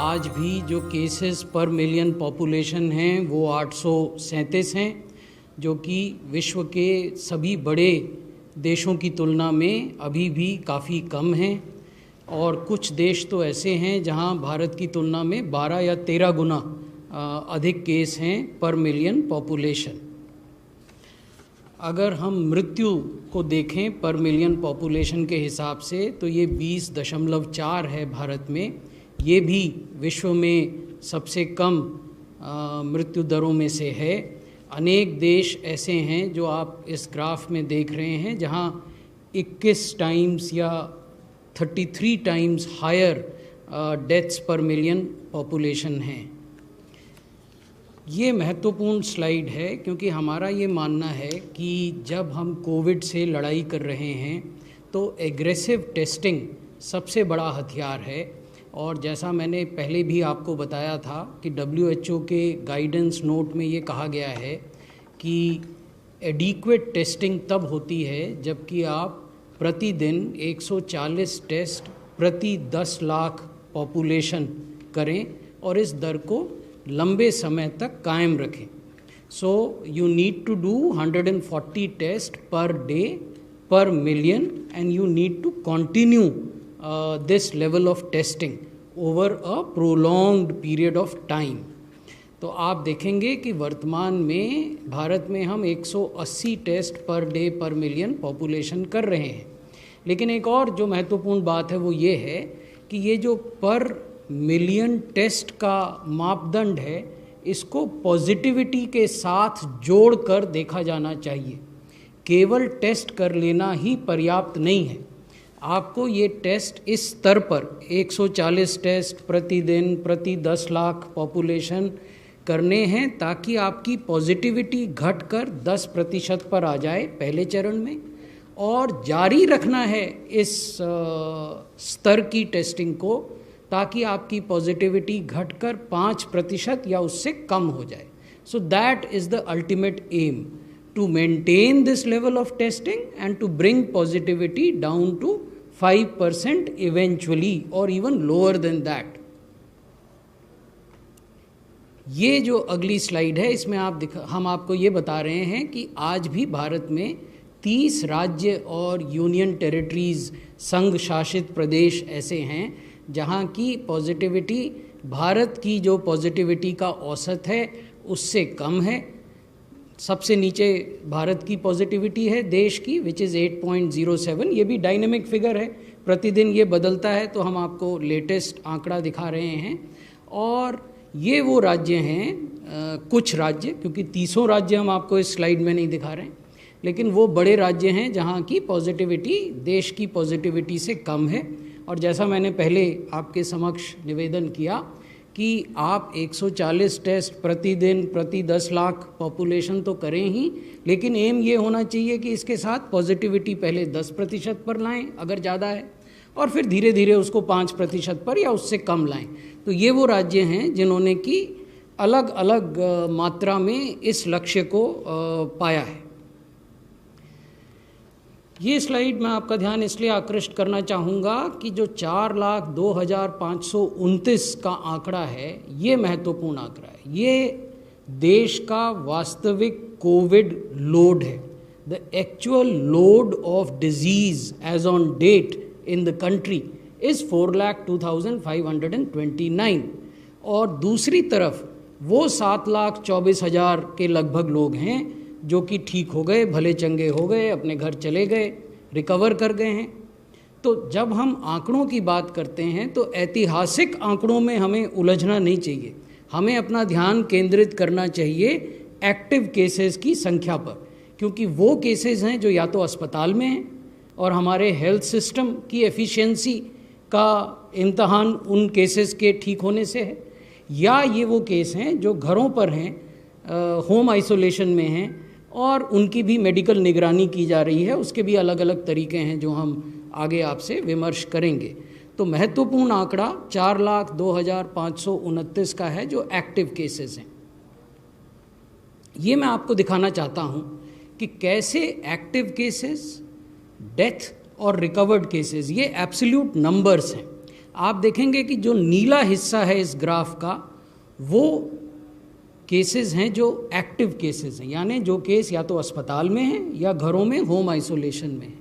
आज भी जो केसेस पर मिलियन पॉपुलेशन हैं वो 837 हैं, जो कि विश्व के सभी बड़े देशों की तुलना में अभी भी काफ़ी कम हैं। और कुछ देश तो ऐसे हैं जहां भारत की तुलना में 12 या 13 गुना अधिक केस हैं पर मिलियन पॉपुलेशन। अगर हम मृत्यु को देखें पर मिलियन पॉपुलेशन के हिसाब से तो ये 20.4 है भारत में। ये भी विश्व में सबसे कम मृत्यु दरों में से है। अनेक देश ऐसे हैं जो आप इस ग्राफ में देख रहे हैं जहां 21 टाइम्स या 33 times higher deaths per million population हैं। ये महत्वपूर्ण स्लाइड है क्योंकि हमारा ये मानना है कि जब हम कोविड से लड़ाई कर रहे हैं तो एग्रेसिव टेस्टिंग सबसे बड़ा हथियार है। और जैसा मैंने पहले भी आपको बताया था कि WHO के गाइडेंस नोट में ये कहा गया है कि एडिक्वेट टेस्टिंग तब होती है जबकि आप प्रतिदिन 140 टेस्ट प्रति 10 लाख पॉपुलेशन करें और इस दर को लंबे समय तक कायम रखें। So you need to do 140 test per day per million and you need to continue this level of testing over a prolonged period of time। तो आप देखेंगे कि वर्तमान में भारत में हम 180 test per day per million population कर रहे हैं। लेकिन एक और जो महत्वपूर्ण बात है वो ये है कि ये जो पर मिलियन टेस्ट का मापदंड है इसको पॉजिटिविटी के साथ जोड़कर देखा जाना चाहिए। केवल टेस्ट कर लेना ही पर्याप्त नहीं है। आपको ये टेस्ट इस स्तर पर 140 टेस्ट प्रतिदिन प्रति 10 लाख पॉपुलेशन करने हैं ताकि आपकी पॉजिटिविटी घटकर 10% पर आ जाए पहले चरण में, और जारी रखना है इस स्तर की टेस्टिंग को ताकि आपकी पॉजिटिविटी घटकर 5% या उससे कम हो जाए। So that is the ultimate aim, to maintain this level of testing and to bring positivity down to 5% eventually or even lower than that। ये जो अगली स्लाइड है इसमें हम आपको ये बता रहे हैं कि आज भी भारत में 30 राज्य और यूनियन टेरिटरीज संघ शासित प्रदेश ऐसे हैं जहाँ की पॉजिटिविटी भारत की जो पॉजिटिविटी का औसत है उससे कम है। सबसे नीचे भारत की पॉजिटिविटी है देश की विच इज़ 8.07। ये भी डायनेमिक फिगर है, प्रतिदिन ये बदलता है, तो हम आपको लेटेस्ट आंकड़ा दिखा रहे हैं। और ये वो राज्य हैं, कुछ राज्य, क्योंकि 30 राज्य हम आपको इस स्लाइड में नहीं दिखा रहे हैं, लेकिन वो बड़े राज्य हैं जहाँ की पॉजिटिविटी देश की पॉजिटिविटी से कम है। और जैसा मैंने पहले आपके समक्ष निवेदन किया कि आप 140 टेस्ट प्रतिदिन प्रति 10 लाख पॉपुलेशन तो करें ही, लेकिन एम ये होना चाहिए कि इसके साथ पॉजिटिविटी पहले 10% पर लाएं अगर ज़्यादा है, और फिर धीरे धीरे उसको 5% पर या उससे कम लाएं। तो ये वो राज्य हैं जिन्होंने कि अलग अलग मात्रा में इस लक्ष्य को पाया है। ये स्लाइड मैं आपका ध्यान इसलिए आकृष्ट करना चाहूँगा कि जो 4,02,529 का आंकड़ा है ये महत्वपूर्ण आंकड़ा है। ये देश का वास्तविक कोविड लोड है। The actual load of disease as on date in the country is 4,02,529। और दूसरी तरफ वो 7,24,000 के लगभग लोग हैं जो कि ठीक हो गए, भले चंगे हो गए, अपने घर चले गए, रिकवर कर गए हैं। तो जब हम आंकड़ों की बात करते हैं तो ऐतिहासिक आंकड़ों में हमें उलझना नहीं चाहिए। हमें अपना ध्यान केंद्रित करना चाहिए एक्टिव केसेस की संख्या पर, क्योंकि वो केसेस हैं जो या तो अस्पताल में हैं और हमारे हेल्थ सिस्टम की एफिशिएंसी का इम्तहान उन केसेस के ठीक होने से है, या ये वो केस हैं जो घरों पर हैं, होम आइसोलेशन में हैं और उनकी भी मेडिकल निगरानी की जा रही है। उसके भी अलग अलग तरीके हैं जो हम आगे आपसे विमर्श करेंगे। तो महत्वपूर्ण आंकड़ा 4,02,529 का है जो एक्टिव केसेस हैं। ये मैं आपको दिखाना चाहता हूँ कि कैसे एक्टिव केसेस, डेथ और रिकवर्ड केसेस, ये एब्सोल्यूट नंबर्स हैं। आप देखेंगे कि जो नीला हिस्सा है इस ग्राफ का वो केसेस हैं जो एक्टिव केसेस हैं, यानी जो केस या तो अस्पताल में हैं या घरों में होम आइसोलेशन में हैं।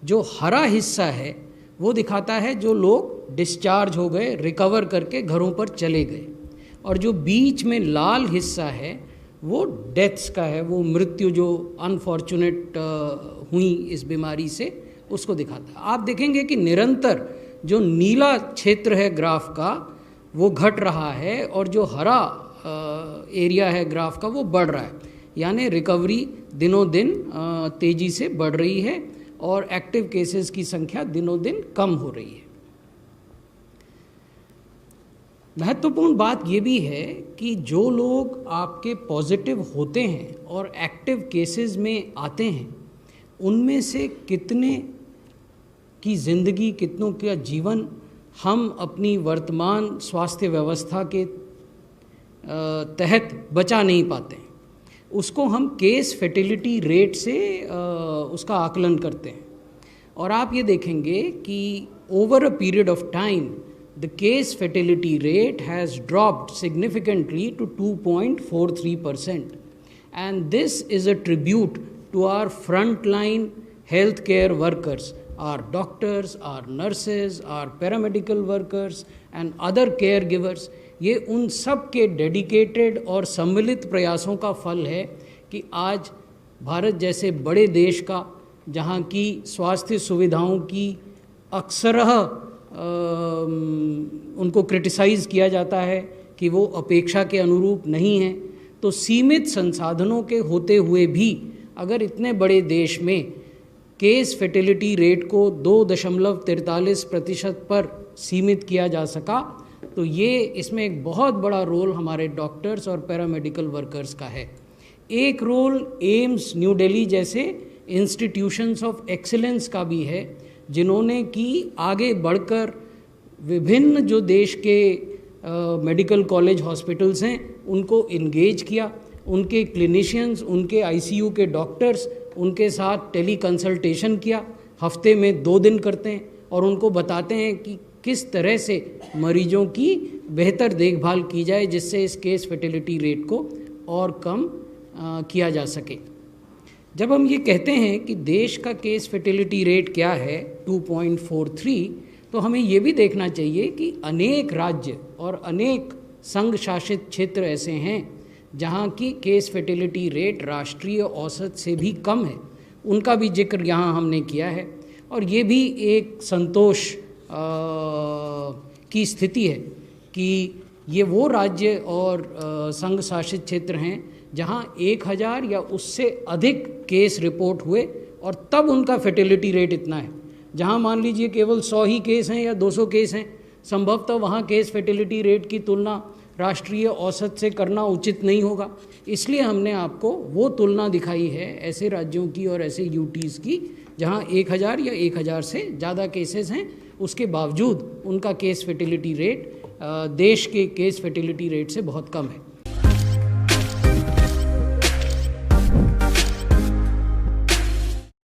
जो हरा हिस्सा है वो दिखाता है जो लोग डिस्चार्ज हो गए, रिकवर करके घरों पर चले गए, और जो बीच में लाल हिस्सा है वो डेथ्स का है, वो मृत्यु जो अनफॉर्चुनेट हुई इस बीमारी से उसको दिखाता है। आप देखेंगे कि निरंतर जो नीला क्षेत्र है ग्राफ का वो घट रहा है और जो हरा एरिया है ग्राफ का वो बढ़ रहा है, यानी रिकवरी दिनों दिन तेज़ी से बढ़ रही है और एक्टिव केसेस की संख्या दिनों दिन कम हो रही है। महत्वपूर्ण बात ये भी है कि जो लोग आपके पॉजिटिव होते हैं और एक्टिव केसेस में आते हैं उनमें से कितने की ज़िंदगी, कितनों का जीवन हम अपनी वर्तमान स्वास्थ्य व्यवस्था के तहत बचा नहीं पाते हैं, उसको हम केस फर्टिलिटी रेट से उसका आकलन करते हैं। और आप ये देखेंगे कि over a period of time the case fertility rate has dropped significantly to 2.43%, and this is a tribute to our frontline healthcare workers, our doctors, our nurses, our paramedical workers and other caregivers। ये उन सब के dedicated और सम्मिलित प्रयासों का फल है कि आज भारत जैसे बड़े देश का, जहाँ की स्वास्थ्य सुविधाओं की अक्सरह उनको क्रिटिसाइज़ किया जाता है कि वो अपेक्षा के अनुरूप नहीं हैं, तो सीमित संसाधनों के होते हुए भी अगर इतने बड़े देश में केस फर्टिलिटी रेट को 2.43% पर सीमित किया जा सका, तो ये इसमें एक बहुत बड़ा रोल हमारे डॉक्टर्स और पैरामेडिकल वर्कर्स का है। एक रोल एम्स न्यू दिल्ली जैसे इंस्टीट्यूशंस ऑफ एक्सीलेंस का भी है, जिन्होंने कि आगे बढ़कर विभिन्न जो देश के मेडिकल कॉलेज हॉस्पिटल्स हैं उनको इंगेज किया, उनके क्लिनिशियंस, उनके आईसीयू के डॉक्टर्स उनके साथ टेली कंसल्टेशन किया, हफ्ते में 2 दिन करते हैं और उनको बताते हैं कि किस तरह से मरीजों की बेहतर देखभाल की जाए जिससे इस केस फर्टिलिटी रेट को और कम किया जा सके। जब हम ये कहते हैं कि देश का केस फर्टिलिटी रेट क्या है 2.43, तो हमें ये भी देखना चाहिए कि अनेक राज्य और अनेक संघ शासित क्षेत्र ऐसे हैं जहाँ की केस फर्टिलिटी रेट राष्ट्रीय औसत से भी कम है, उनका भी जिक्र यहाँ हमने किया है। और ये भी एक संतोष की स्थिति है कि ये वो राज्य और संघ शासित क्षेत्र हैं जहाँ 1000 या उससे अधिक केस रिपोर्ट हुए और तब उनका फर्टिलिटी रेट इतना है। जहाँ मान लीजिए केवल 100 ही केस हैं या 200 केस हैं, संभवतः वहाँ केस फर्टिलिटी रेट की तुलना राष्ट्रीय औसत से करना उचित नहीं होगा। इसलिए हमने आपको वो तुलना दिखाई है ऐसे राज्यों की और ऐसे यूटीज़ की जहाँ 1000 या 1000 से ज़्यादा केसेस हैं, उसके बावजूद उनका केस फर्टिलिटी रेट देश के केस फर्टिलिटी रेट से बहुत कम है।